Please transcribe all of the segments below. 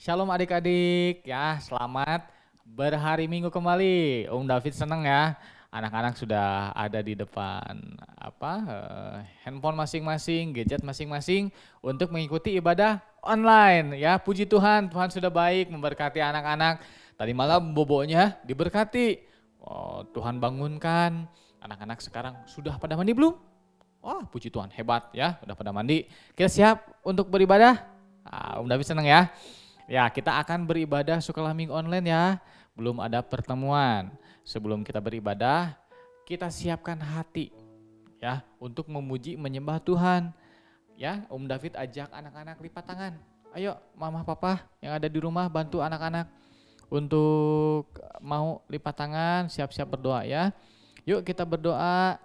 Shalom adik-adik ya, selamat berhari Minggu kembali. Om David senang ya, anak-anak sudah ada di depan handphone masing-masing, gadget masing-masing untuk mengikuti ibadah online ya. Puji Tuhan, Tuhan sudah baik memberkati anak-anak. Tadi malam bobonya diberkati. Oh, Tuhan bangunkan, anak-anak sekarang sudah pada mandi belum? Wah, puji Tuhan, hebat ya, udah pada mandi. Kita siap untuk beribadah? Om David senang ya. Ya, kita akan beribadah sekolah minggu online ya. Belum ada pertemuan. Sebelum kita beribadah, kita siapkan hati ya untuk memuji menyembah Tuhan. Ya, Om David ajak anak-anak lipat tangan. Ayo, mama papa yang ada di rumah bantu anak-anak untuk mau lipat tangan, siap-siap berdoa ya. Yuk kita berdoa.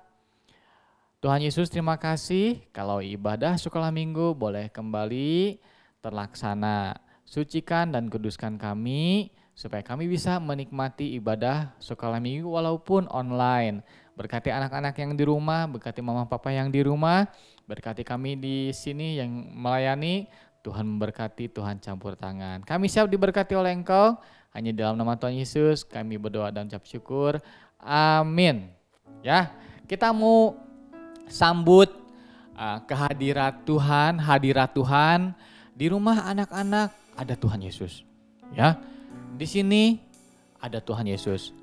Tuhan Yesus, terima kasih kalau ibadah sekolah minggu boleh kembali terlaksana. Sucikan dan kuduskan kami supaya kami bisa menikmati ibadah sekolah minggu walaupun online. Berkati anak-anak yang di rumah, berkati mama papa yang di rumah, berkati kami di sini yang melayani. Tuhan memberkati, Tuhan campur tangan. Kami siap diberkati oleh Engkau. Hanya dalam nama Tuhan Yesus kami berdoa dan ucap syukur. Amin. Ya, kita mau sambut kehadirat Tuhan, hadirat Tuhan di rumah anak-anak. Ada Tuhan Yesus, ya. Di sini ada Tuhan Yesus.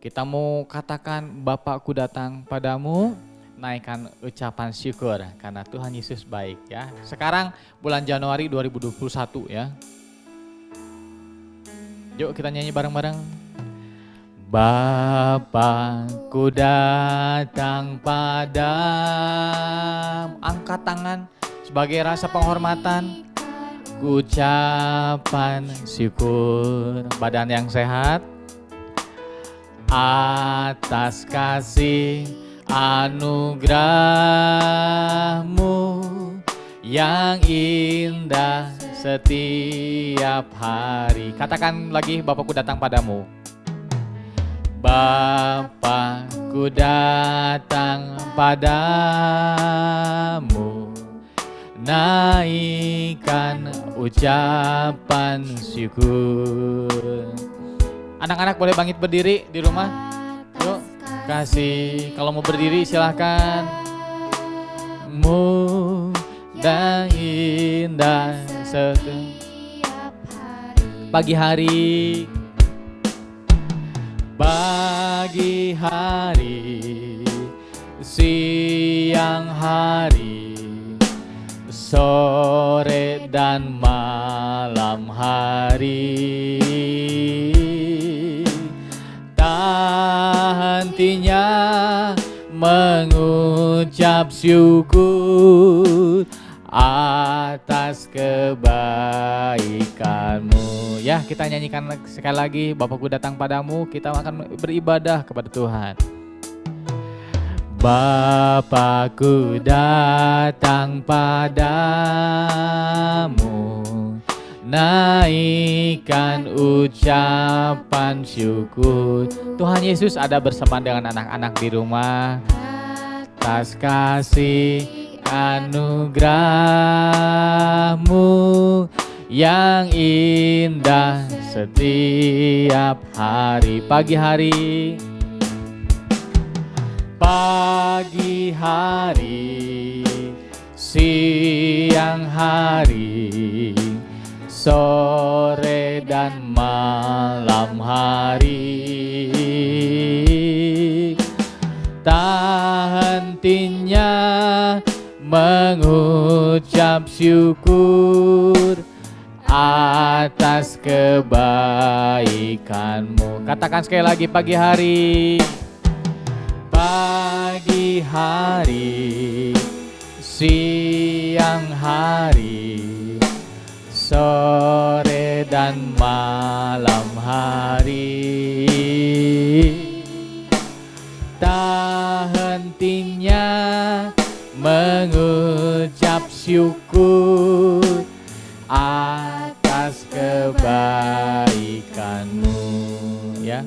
Kita mau katakan Bapakku datang padamu, naikkan ucapan syukur karena Tuhan Yesus baik ya. Sekarang bulan Januari 2021 ya. Yuk kita nyanyi bareng-bareng. Bapakku datang padamu. Angkat tangan sebagai rasa penghormatan. Ucapan syukur, badan yang sehat atas kasih anugerahmu yang indah setiap hari. Katakan lagi, Bapakku datang padamu. Bapakku datang padamu, naikkan ucapan syukur. Anak-anak boleh bangkit berdiri di rumah. Yuk, kasih. Kalau mau berdiri silahkan. Mudah indah setiap pagi hari. Pagi hari, siang hari, sore dan malam hari, tak hentinya mengucap syukur atas kebaikanmu. Ya, kita nyanyikan sekali lagi, Bapakku datang padamu. Kita akan beribadah kepada Tuhan. Bapakku datang padamu, naikkan ucapan syukur. Tuhan Yesus ada bersama dengan anak-anak di rumah. Atas kasih anugerahmu yang indah setiap hari. Pagi hari, pagi hari, siang hari, sore dan malam hari, tak hentinya mengucap syukur atas kebaikanmu. Katakan sekali lagi, pagi hari, pagi hari, siang hari, sore dan malam hari, tak hentinya mengucap syukur atas kebaikanmu. Ya,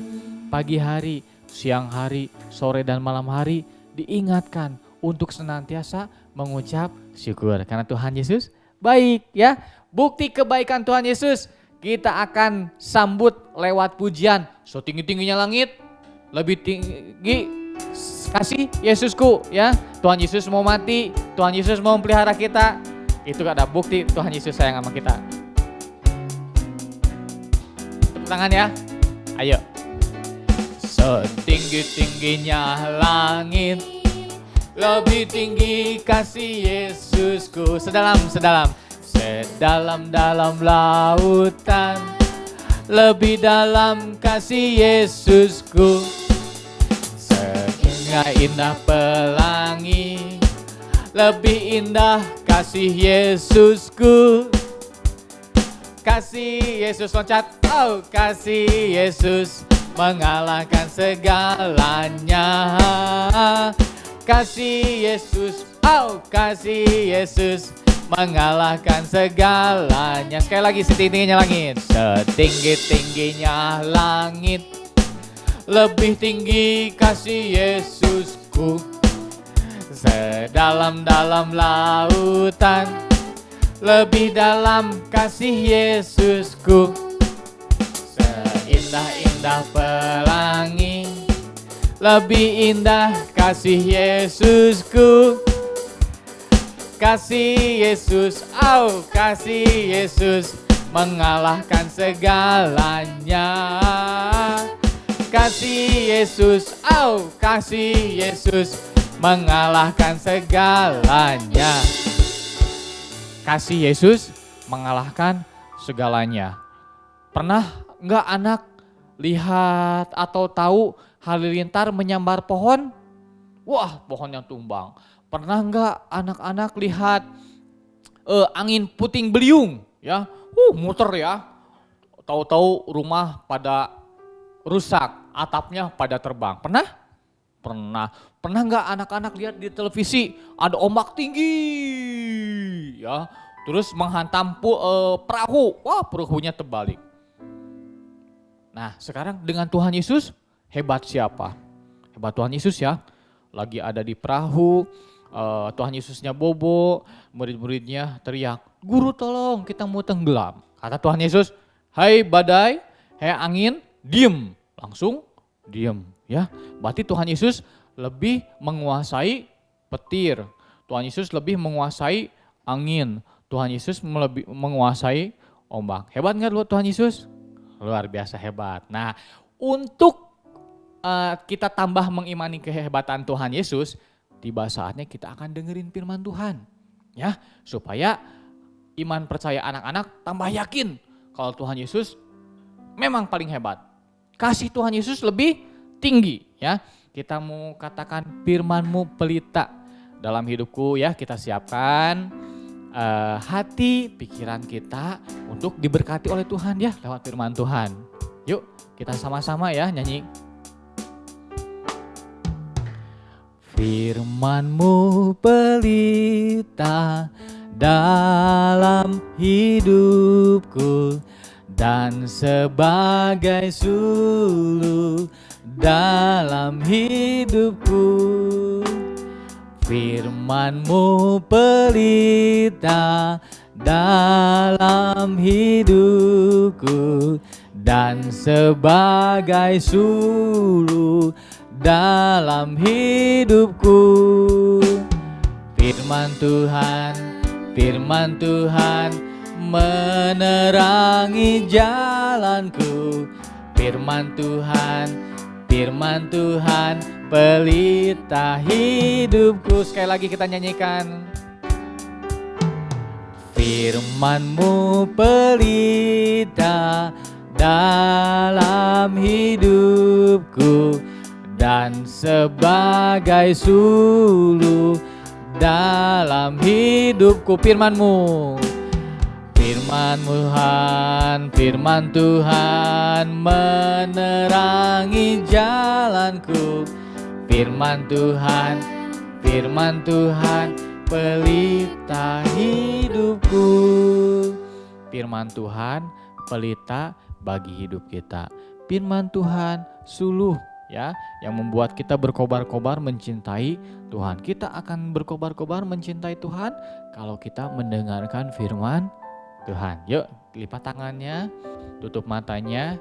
pagi hari, siang hari, sore dan malam hari diingatkan untuk senantiasa mengucap syukur karena Tuhan Yesus baik ya. Bukti kebaikan Tuhan Yesus, kita akan sambut lewat pujian. So tinggi-tingginya langit, lebih tinggi kasih Yesusku ya. Tuhan Yesus mau mati, Tuhan Yesus mau melihara kita. Itu ada bukti Tuhan Yesus sayang sama kita. Tepuk tangan ya. Ayo. Setinggi-tingginya langit, lebih tinggi kasih Yesusku. Sedalam-dalam lautan, lebih dalam kasih Yesusku. Indah pelangi, lebih indah kasih Yesusku. Kasih Yesus loncat, oh kasih Yesus mengalahkan segalanya. Kasih Yesus, oh kasih Yesus mengalahkan segalanya. Sekali lagi, setinggi-tingginya langit, setinggi-tingginya langit, lebih tinggi kasih Yesusku. Sedalam-dalam lautan, lebih dalam kasih Yesusku. Seindah-indah pelangi, lebih indah kasih Yesusku. Kasih Yesus, oh kasih Yesus mengalahkan segalanya. Kasih Yesus, oh kasih Yesus mengalahkan segalanya. Kasih Yesus mengalahkan segalanya. Pernah enggak anak lihat atau tahu halilintar menyambar pohon? Wah, pohonnya tumbang. Pernah enggak anak-anak lihat angin puting beliung ya? Muter ya. Tahu-tahu rumah pada rusak, atapnya pada terbang. Pernah? Pernah. Pernah nggak anak-anak lihat di televisi ada ombak tinggi ya, terus menghantam perahu, wah perahunya terbalik. Nah sekarang dengan Tuhan Yesus, hebat siapa? Hebat Tuhan Yesus ya, lagi ada di perahu, Tuhan Yesusnya bobo, murid-muridnya teriak, guru tolong kita mau tenggelam. Kata Tuhan Yesus, hai badai, hai angin, diem, langsung diem ya. Berarti Tuhan Yesus lebih menguasai petir, Tuhan Yesus lebih menguasai angin, Tuhan Yesus lebih menguasai ombak. Hebat nggak Tuhan Yesus? Luar biasa hebat. Nah untuk kita tambah mengimani kehebatan Tuhan Yesus, tiba saatnya kita akan dengerin firman Tuhan ya, supaya iman percaya anak-anak tambah yakin kalau Tuhan Yesus memang paling hebat. Kasih Tuhan Yesus lebih tinggi ya. Kita mau katakan firman-Mu pelita dalam hidupku ya. Kita siapkan hati, pikiran kita untuk diberkati oleh Tuhan ya lewat firman Tuhan. Yuk kita sama-sama ya nyanyi. Firman-Mu pelita dalam hidupku, dan sebagai suluh dalam hidupku. Firman-Mu pelita dalam hidupku, dan sebagai suluh dalam hidupku. Firman Tuhan menerangi jalanku. Firman Tuhan pelita hidupku. Sekali lagi kita nyanyikan. Firman-Mu pelita dalam hidupku, dan sebagai suluh dalam hidupku. Firman-Mu Firman Tuhan menerangi jalanku. Firman Tuhan pelita hidupku. Firman Tuhan pelita bagi hidup kita. Firman Tuhan suluh ya, yang membuat kita berkobar-kobar mencintai Tuhan. Kita akan berkobar-kobar mencintai Tuhan kalau kita mendengarkan firman Tuhan. Yuk lipat tangannya, tutup matanya.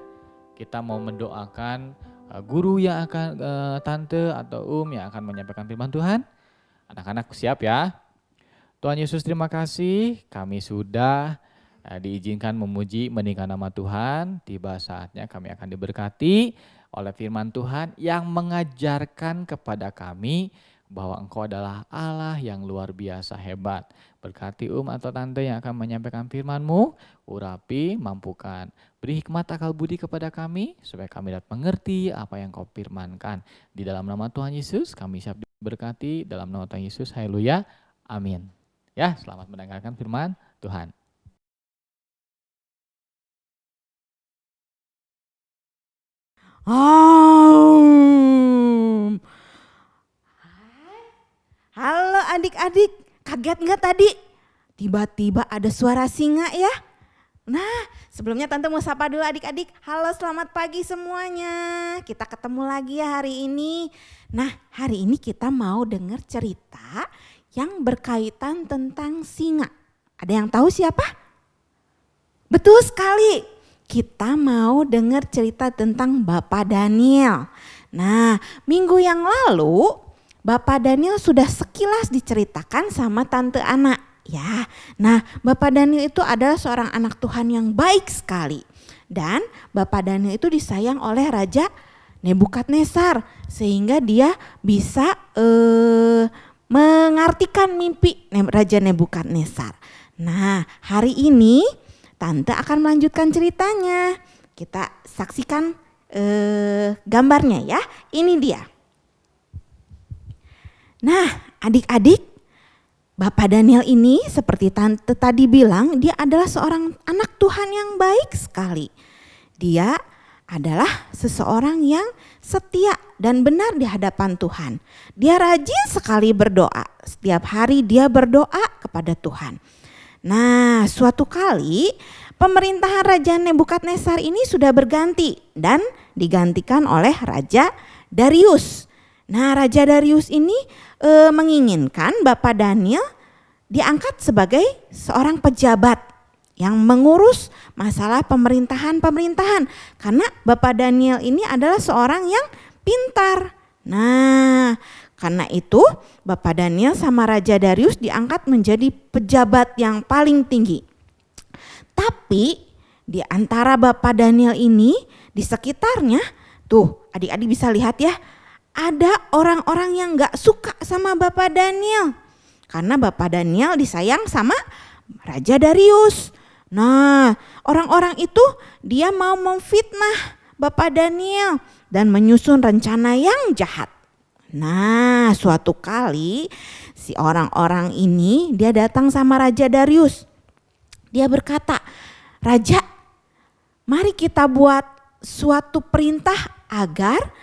Kita mau mendoakan guru yang akan, tante atau yang akan menyampaikan firman Tuhan. Anak-anak siap ya? Tuhan Yesus terima kasih, kami sudah diizinkan memuji meninggikan nama Tuhan. Tiba saatnya kami akan diberkati oleh firman Tuhan yang mengajarkan kepada kami bahwa Engkau adalah Allah yang luar biasa hebat. Berkati atau tante yang akan menyampaikan firman-Mu, urapi, mampukan. Beri hikmat akal budi kepada kami, supaya kami dapat mengerti apa yang Kau firmankan. Di dalam nama Tuhan Yesus, kami siap diberkati. Dalam nama Tuhan Yesus, haleluya, amin. Ya, selamat mendengarkan firman Tuhan. Halo adik-adik, kaget nggak tadi? Tiba-tiba ada suara singa ya? Nah, sebelumnya Tante mau sapa dulu adik-adik. Halo, selamat pagi semuanya. Kita ketemu lagi ya hari ini. Nah, hari ini kita mau dengar cerita yang berkaitan tentang singa. Ada yang tahu siapa? Betul sekali. Kita mau dengar cerita tentang Bapak Daniel. Nah, minggu yang lalu Bapak Daniel sudah sekilas diceritakan sama Tante Ana. Ya, nah Bapak Daniel itu adalah seorang anak Tuhan yang baik sekali. Dan Bapak Daniel itu disayang oleh Raja Nebukadnezar. Sehingga dia bisa mengartikan mimpi Raja Nebukadnezar. Nah, hari ini Tante akan melanjutkan ceritanya. Kita saksikan gambarnya ya. Ini dia. Nah, adik-adik, Bapak Daniel ini seperti Tante tadi bilang, dia adalah seorang anak Tuhan yang baik sekali. Dia adalah seseorang yang setia dan benar di hadapan Tuhan. Dia rajin sekali berdoa. Setiap hari dia berdoa kepada Tuhan. Nah, suatu kali pemerintahan Raja Nebukadnezar ini sudah berganti dan digantikan oleh Raja Darius. Nah, Raja Darius ini menginginkan Bapak Daniel diangkat sebagai seorang pejabat yang mengurus masalah pemerintahan. Karena Bapak Daniel ini adalah seorang yang pintar. Nah, karena itu Bapak Daniel sama Raja Darius diangkat menjadi pejabat yang paling tinggi. Tapi di antara Bapak Daniel ini, di sekitarnya, tuh adik-adik bisa lihat ya, ada orang-orang yang gak suka sama Bapak Daniel. Karena Bapak Daniel disayang sama Raja Darius. Nah, orang-orang itu dia mau memfitnah Bapak Daniel dan menyusun rencana yang jahat. Nah, suatu kali si orang-orang ini dia datang sama Raja Darius. Dia berkata, "Raja, mari kita buat suatu perintah agar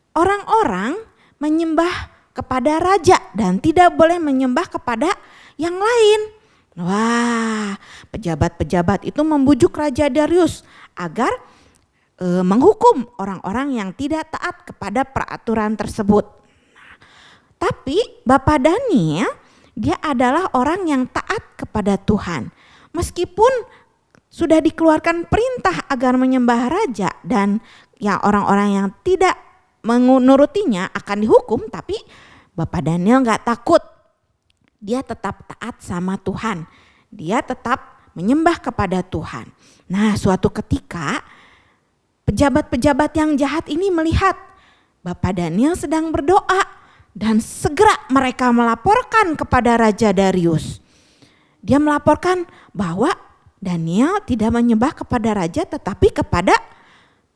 orang-orang menyembah kepada raja dan tidak boleh menyembah kepada yang lain." Wah, pejabat-pejabat itu membujuk Raja Darius agar menghukum orang-orang yang tidak taat kepada peraturan tersebut. Tapi Bapak Daniel dia adalah orang yang taat kepada Tuhan. Meskipun sudah dikeluarkan perintah agar menyembah raja dan ya orang-orang yang tidak menurutinya akan dihukum, tapi Bapak Daniel gak takut. Dia tetap taat sama Tuhan. Dia tetap menyembah kepada Tuhan. Nah, suatu ketika pejabat-pejabat yang jahat ini melihat Bapak Daniel sedang berdoa dan segera mereka melaporkan kepada Raja Darius. Dia melaporkan bahwa Daniel tidak menyembah kepada raja tetapi kepada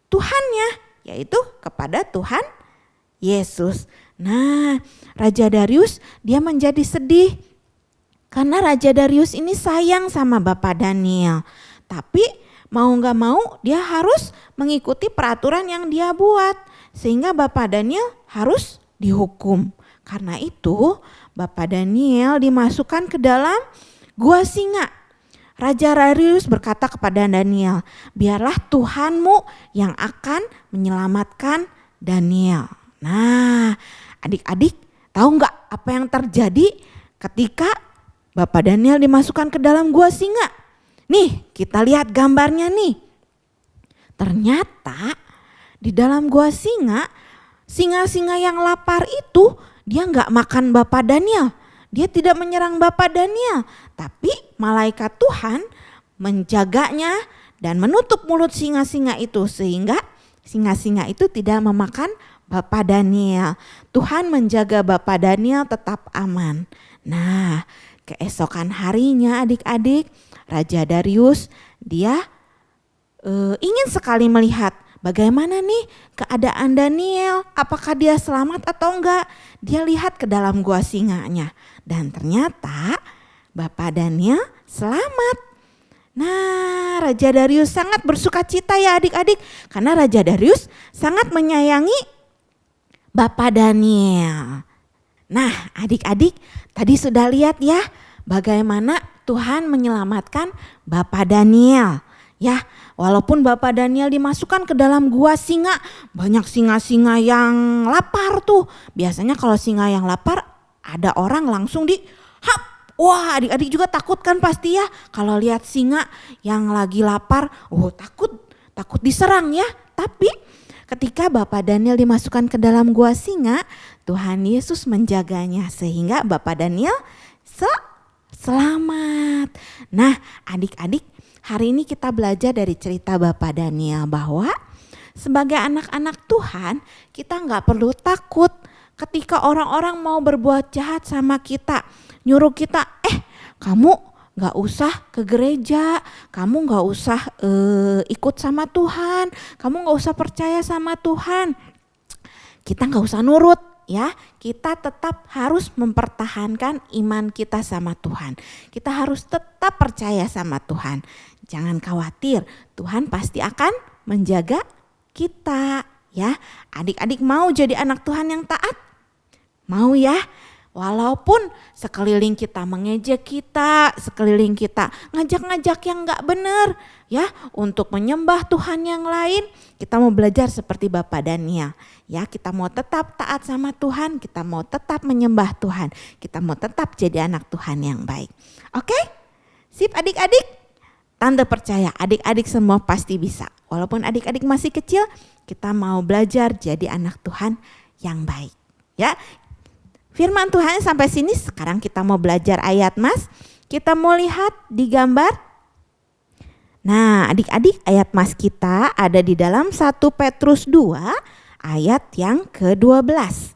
Tuhannya, yaitu kepada Tuhan Yesus. Nah, Raja Darius dia menjadi sedih karena Raja Darius ini sayang sama Bapak Daniel. Tapi mau gak mau dia harus mengikuti peraturan yang dia buat. Sehingga Bapak Daniel harus dihukum. Karena itu Bapak Daniel dimasukkan ke dalam gua singa. Raja Darius berkata kepada Daniel, "Biarlah Tuhanmu yang akan menyelamatkan Daniel." Nah, adik-adik tahu nggak apa yang terjadi ketika Bapak Daniel dimasukkan ke dalam gua singa? Nih, kita lihat gambarnya nih. Ternyata di dalam gua singa-singa yang lapar itu dia nggak makan Bapak Daniel. Dia tidak menyerang Bapak Daniel, tapi malaikat Tuhan menjaganya dan menutup mulut singa-singa itu sehingga singa-singa itu tidak memakan Bapak Daniel. Tuhan menjaga Bapak Daniel tetap aman. Nah, keesokan harinya adik-adik, Raja Darius dia ingin sekali melihat bagaimana nih keadaan Daniel, apakah dia selamat atau enggak. Dia lihat ke dalam gua singanya dan ternyata Bapak Daniel selamat. Nah, Raja Darius sangat bersuka cita ya adik-adik, karena Raja Darius sangat menyayangi Bapak Daniel. Nah, adik-adik tadi sudah lihat ya bagaimana Tuhan menyelamatkan Bapak Daniel. Ya, walaupun Bapak Daniel dimasukkan ke dalam gua singa, banyak singa-singa yang lapar tuh. Biasanya kalau singa yang lapar ada orang langsung dihap. Wah, adik-adik juga takut kan pasti ya kalau lihat singa yang lagi lapar. Oh, takut diserang ya. Tapi ketika Bapak Daniel dimasukkan ke dalam gua singa, Tuhan Yesus menjaganya sehingga Bapak Daniel selamat. Nah, adik-adik, hari ini kita belajar dari cerita Bapak Daniel bahwa sebagai anak-anak Tuhan kita nggak perlu takut ketika orang-orang mau berbuat jahat sama kita. Nyuruh kita, kamu nggak usah ke gereja, kamu nggak usah ikut sama Tuhan, kamu nggak usah percaya sama Tuhan. Kita nggak usah nurut ya, kita tetap harus mempertahankan iman kita sama Tuhan. Kita harus tetap percaya sama Tuhan. Jangan khawatir, Tuhan pasti akan menjaga kita ya. Adik-adik mau jadi anak Tuhan yang taat? Mau ya? Walaupun sekeliling kita mengejek kita, sekeliling kita ngajak-ngajak yang gak benar ya untuk menyembah Tuhan yang lain, kita mau belajar seperti Bapak Daniel. Ya, kita mau tetap taat sama Tuhan, kita mau tetap menyembah Tuhan, kita mau tetap jadi anak Tuhan yang baik. Oke? Sip adik-adik? Tante percaya adik-adik semua pasti bisa. Walaupun adik-adik masih kecil, kita mau belajar jadi anak Tuhan yang baik. Ya, firman Tuhan sampai sini. Sekarang kita mau belajar ayat Mas. Kita mau lihat di gambar. Nah, adik-adik, ayat Mas kita ada di dalam 1 Petrus 2 ayat yang ke-12.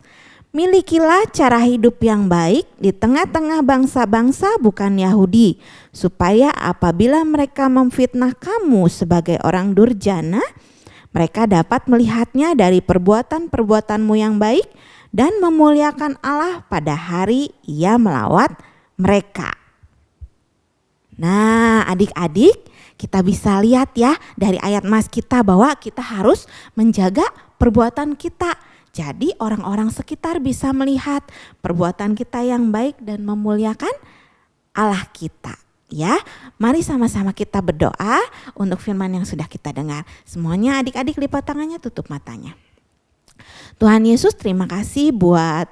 Milikilah cara hidup yang baik di tengah-tengah bangsa-bangsa bukan Yahudi, supaya apabila mereka memfitnah kamu sebagai orang durjana, mereka dapat melihatnya dari perbuatan-perbuatanmu yang baik dan memuliakan Allah pada hari Ia melawat mereka. Nah, adik-adik, kita bisa lihat ya dari ayat Mas kita bahwa kita harus menjaga perbuatan kita. Jadi orang-orang sekitar bisa melihat perbuatan kita yang baik dan memuliakan Allah kita. Ya, mari sama-sama kita berdoa untuk firman yang sudah kita dengar. Semuanya adik-adik lipat tangannya, tutup matanya. Tuhan Yesus, terima kasih buat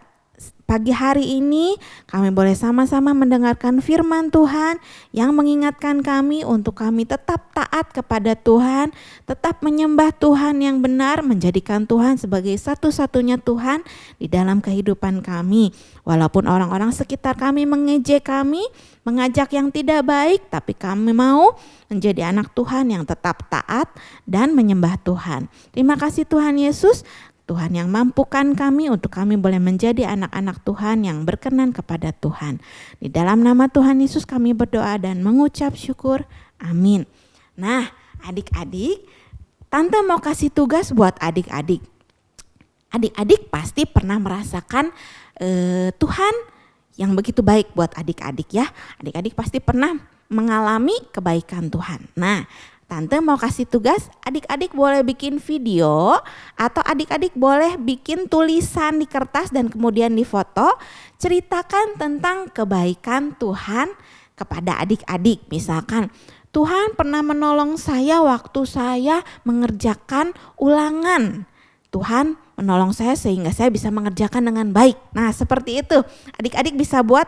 pagi hari ini kami boleh sama-sama mendengarkan firman Tuhan yang mengingatkan kami untuk kami tetap taat kepada Tuhan, tetap menyembah Tuhan yang benar, menjadikan Tuhan sebagai satu-satunya Tuhan di dalam kehidupan kami. Walaupun orang-orang sekitar kami mengejek kami, mengajak yang tidak baik, tapi kami mau menjadi anak Tuhan yang tetap taat dan menyembah Tuhan. Terima kasih Tuhan Yesus. Tuhan yang mampukan kami untuk kami boleh menjadi anak-anak Tuhan yang berkenan kepada Tuhan. Di dalam nama Tuhan Yesus kami berdoa dan mengucap syukur. Amin. Nah, adik-adik, Tante mau kasih tugas buat adik-adik. Adik-adik pasti pernah merasakan Tuhan yang begitu baik buat adik-adik ya. Adik-adik pasti pernah mengalami kebaikan Tuhan. Nah, Tante mau kasih tugas, adik-adik boleh bikin video atau adik-adik boleh bikin tulisan di kertas dan kemudian difoto. Ceritakan tentang kebaikan Tuhan kepada adik-adik. Misalkan, Tuhan pernah menolong saya waktu saya mengerjakan ulangan. Tuhan menolong saya sehingga saya bisa mengerjakan dengan baik. Nah, seperti itu. Adik-adik bisa buat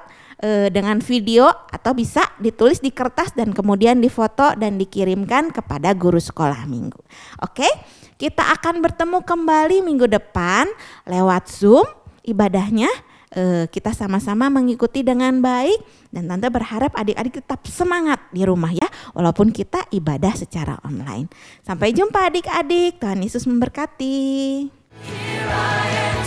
dengan video atau bisa ditulis di kertas dan kemudian difoto dan dikirimkan kepada guru sekolah minggu. Oke, kita akan bertemu kembali minggu depan lewat Zoom ibadahnya. Kita sama-sama mengikuti dengan baik dan Tante berharap adik-adik tetap semangat di rumah ya, walaupun kita ibadah secara online. Sampai jumpa adik-adik, Tuhan Yesus memberkati. Here I am.